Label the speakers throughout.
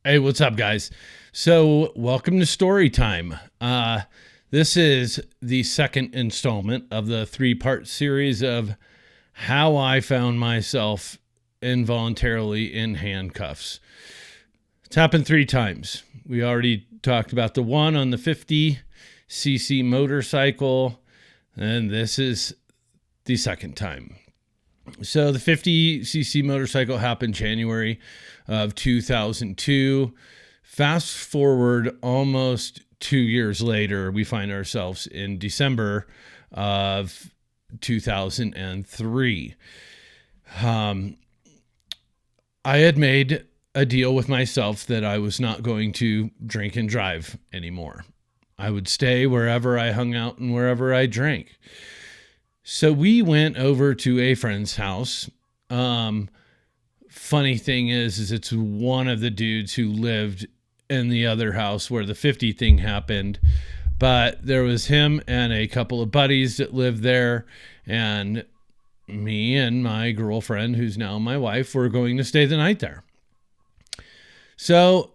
Speaker 1: Hey, what's up, guys? So, welcome to Story Time. This is the second installment of the three-part series of how I found myself involuntarily in handcuffs. It's happened 3 times. We already talked about the one on the 50cc motorcycle, and this is the second time. So the 50cc motorcycle happened January of 2002. Fast forward almost 2 years later, we find ourselves in December of 2003. I had made a deal with myself that I was not going to drink and drive anymore. I would stay wherever I hung out and wherever I drank. So we went over to a friend's house. Funny thing is it's one of the dudes who lived in the other house where the 50 thing happened. But there was him and a couple of buddies that lived there. And me and my girlfriend, who's now my wife, were going to stay the night there. So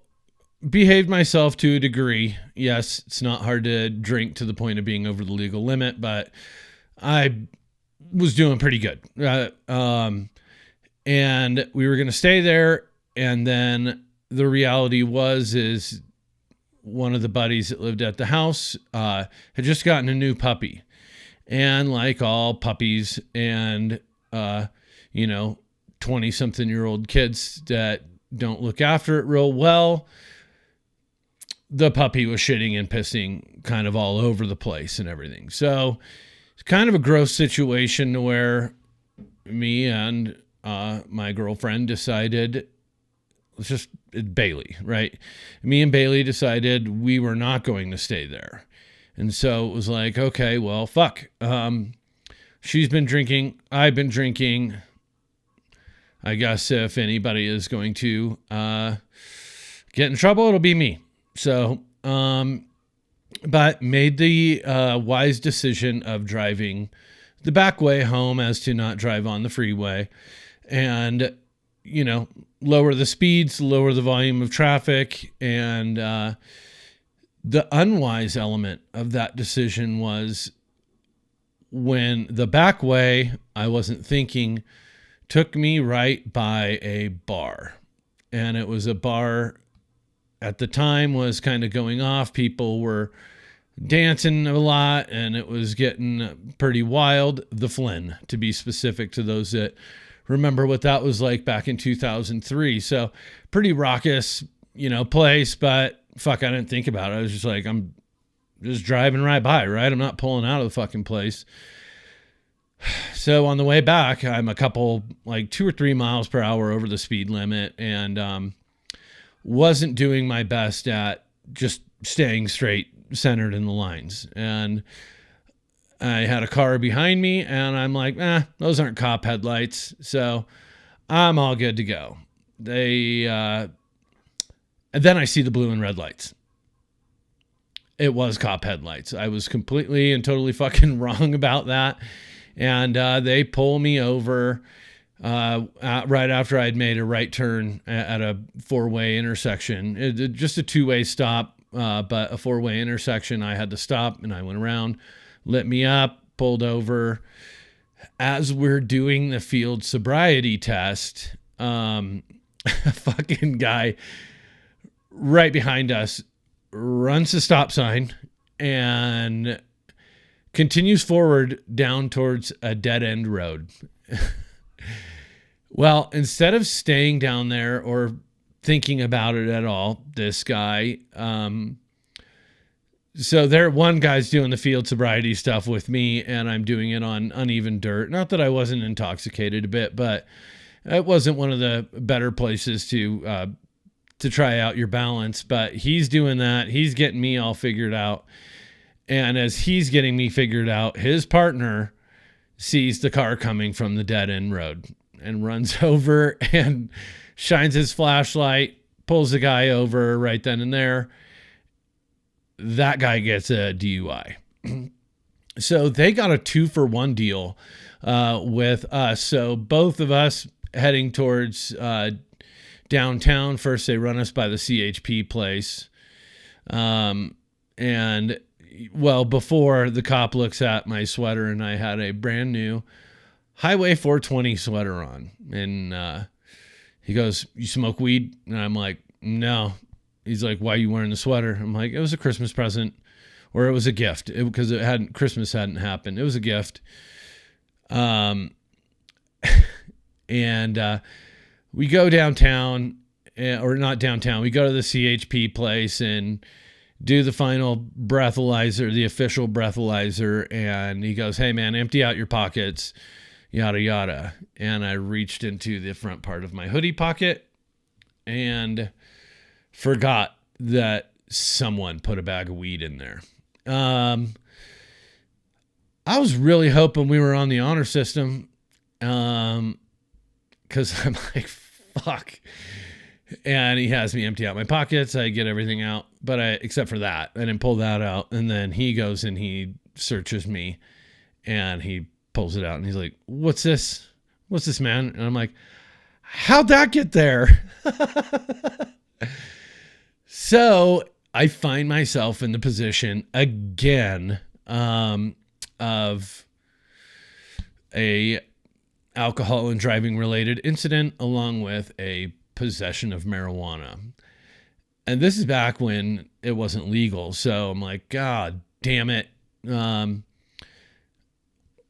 Speaker 1: behaved myself to a degree. Yes, it's not hard to drink to the point of being over the legal limit, but I was doing pretty good. And we were going to stay there. And then the reality is one of the buddies that lived at the house had just gotten a new puppy. And like all puppies and, 20-something-year-old kids that don't look after it real well, the puppy was shitting and pissing kind of all over the place and everything. So it's kind of a gross situation where me and my girlfriend decided, Bailey, right? Me and Bailey decided we were not going to stay there. And so it was like, okay, well, fuck. She's been drinking. I've been drinking. I guess if anybody is going to get in trouble, it'll be me. So, but made the wise decision of driving the back way home as to not drive on the freeway and, lower the speeds, lower the volume of traffic. And the unwise element of that decision was when the back way, I wasn't thinking, took me right by a bar. And it was a bar at the time was kind of going off. People were dancing a lot and it was getting pretty wild. The Flynn, to be specific, to those that remember what that was like back in 2003. So pretty raucous, place, but fuck, I didn't think about it. I was just like, I'm just driving right by, right? I'm not pulling out of the fucking place. So on the way back, I'm a couple, 2 or 3 miles per hour over the speed limit and wasn't doing my best at just staying straight, centered in the lines. And I had a car behind me and I'm like, those aren't cop headlights. So I'm all good to go. And then I see the blue and red lights. It was cop headlights. I was completely and totally fucking wrong about that. And they pull me over right after I'd made a right turn at a 4-way intersection. Just a 2-way stop, but a 4-way intersection. I had to stop and I went around, lit me up, pulled over. As we're doing the field sobriety test, a fucking guy right behind us runs the stop sign and continues forward down towards a dead-end road. Well, instead of staying down there or thinking about it at all, this guy, one guy's doing the field sobriety stuff with me and I'm doing it on uneven dirt. Not that I wasn't intoxicated a bit, but it wasn't one of the better places to try out your balance, but he's doing that. He's getting me all figured out. And as he's getting me figured out, his partner sees the car coming from the dead end road and runs over and shines his flashlight, pulls the guy over right then and there. That guy gets a DUI. So they got a 2-for-1 deal with us. So both of us heading towards downtown. First, they run us by the CHP place. And well, before the cop looks at my sweater, and I had a brand new Highway 420 sweater on. And he goes, "You smoke weed?" And I'm like, "No." He's like, "Why are you wearing the sweater?" I'm like, "It was a Christmas present, or it was a gift, because Christmas hadn't happened. It was a gift." And we go downtown, or not downtown. We go to the CHP place and do the final breathalyzer, the official breathalyzer. And he goes, "Hey man, empty out your pockets, yada, yada." And I reached into the front part of my hoodie pocket and forgot that someone put a bag of weed in there. I was really hoping we were on the honor system. Cause I'm like, fuck. And he has me empty out my pockets. I get everything out, except for that. I didn't pull that out. And then he goes and he searches me and he pulls it out and he's like, "What's this? What's this, man?" And I'm like, "How'd that get there?" So I find myself in the position again of a alcohol and driving related incident, along with a possession of marijuana. And this is back when it wasn't legal. So I'm like, God damn it.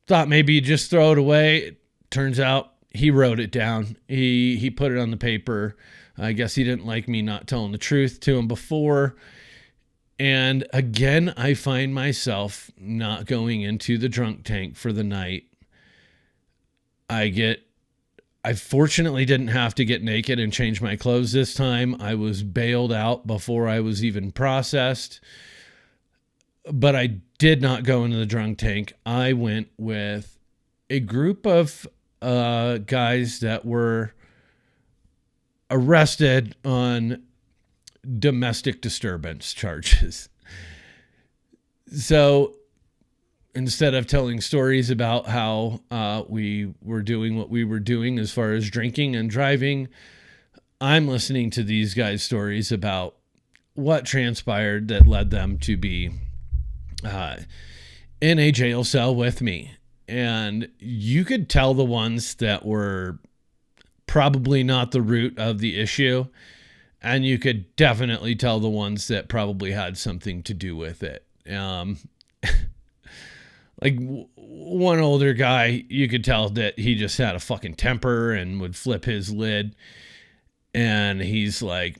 Speaker 1: Thought maybe you just throw it away. Turns out he wrote it down. He put it on the paper. I guess he didn't like me not telling the truth to him before. And again, I find myself not going into the drunk tank for the night. I fortunately didn't have to get naked and change my clothes this time. I was bailed out before I was even processed. But I did not go into the drunk tank. I went with a group of guys that were arrested on domestic disturbance charges. So instead of telling stories about how we were doing what we were doing as far as drinking and driving, I'm listening to these guys' stories about what transpired that led them to be in a jail cell with me. And you could tell the ones that were probably not the root of the issue, and you could definitely tell the ones that probably had something to do with it. Like one older guy, you could tell that he just had a fucking temper and would flip his lid. And he's like,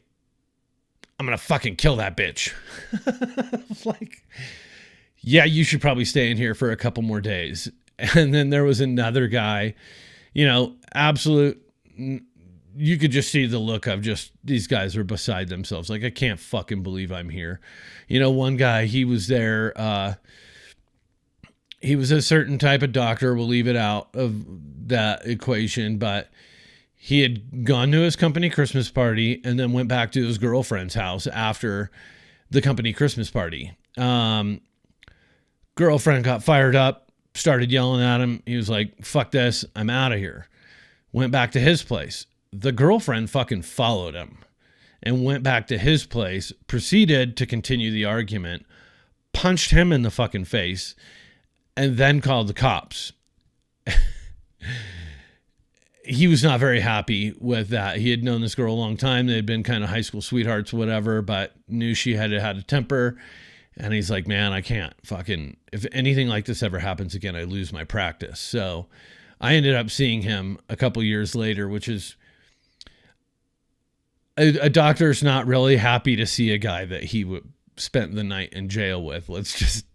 Speaker 1: "I'm going to fucking kill that bitch." Like, yeah, you should probably stay in here for a couple more days. And then there was another guy, absolute, you could just see the look of just, these guys are beside themselves. Like, I can't fucking believe I'm here. One guy, he was there, he was a certain type of doctor. We'll leave it out of that equation, but he had gone to his company Christmas party and then went back to his girlfriend's house after the company Christmas party. Girlfriend got fired up, started yelling at him. He was like, "Fuck this, I'm out of here." Went back to his place. The girlfriend fucking followed him and went back to his place, proceeded to continue the argument, punched him in the fucking face, and then called the cops. He was not very happy with that. He had known this girl a long time. They had been kind of high school sweethearts, whatever, but knew she had a temper. And he's like, "Man, I can't fucking, if anything like this ever happens again, I lose my practice." So I ended up seeing him a couple years later, which is, a doctor's not really happy to see a guy that he spent the night in jail with. Let's just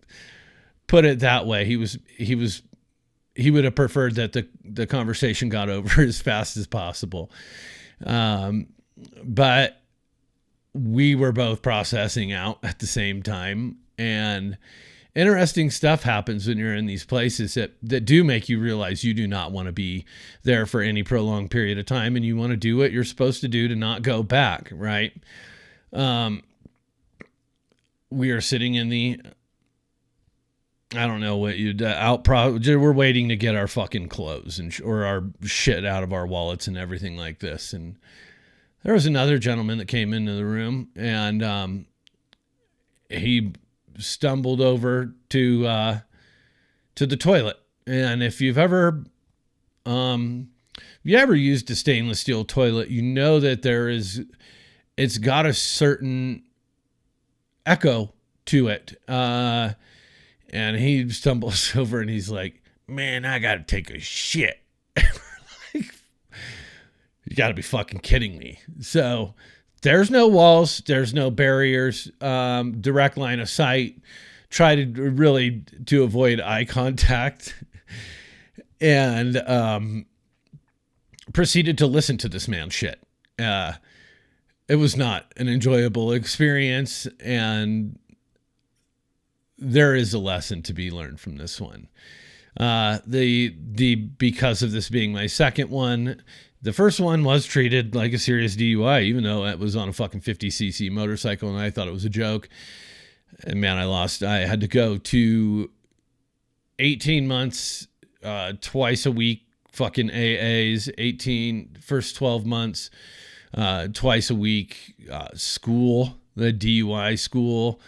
Speaker 1: put it that way. He would have preferred that the conversation got over as fast as possible. But we were both processing out at the same time, and interesting stuff happens when you're in these places that do make you realize you do not want to be there for any prolonged period of time, and you want to do what you're supposed to do to not go back, right? We are sitting in the, I don't know what we're waiting to get our fucking clothes or our shit out of our wallets and everything like this. And there was another gentleman that came into the room, and he stumbled over to the toilet. And if you've ever used a stainless steel toilet, you know that it's got a certain echo to it. And he stumbles over and he's like, "Man, I gotta take a shit." Like, you gotta be fucking kidding me. So there's no walls, there's no barriers, direct line of sight. Try to avoid eye contact, and proceeded to listen to this man's shit. It was not an enjoyable experience, and there is a lesson to be learned from this one. Because of this being my second one, the first one was treated like a serious DUI, even though it was on a fucking 50cc motorcycle, and I thought it was a joke. And man, I had to go to 18 months, twice a week, fucking AAs, first 12 months, twice a week, school, the DUI school,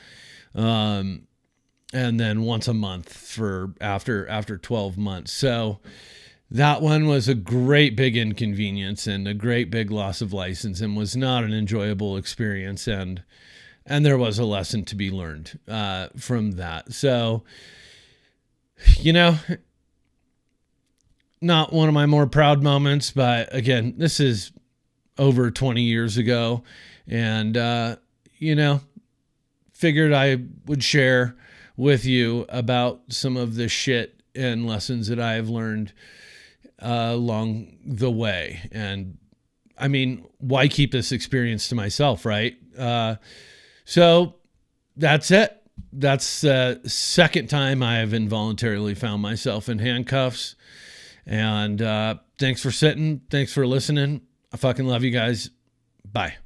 Speaker 1: and then once a month for after 12 months. So that one was a great big inconvenience and a great big loss of license, and was not an enjoyable experience. And there was a lesson to be learned from that. So, not one of my more proud moments, but again, this is over 20 years ago, and figured I would share with you about some of the shit and lessons that I have learned along the way. And I mean, why keep this experience to myself, right? So that's it. That's the second time I have involuntarily found myself in handcuffs. And thanks for sitting. Thanks for listening. I fucking love you guys. Bye.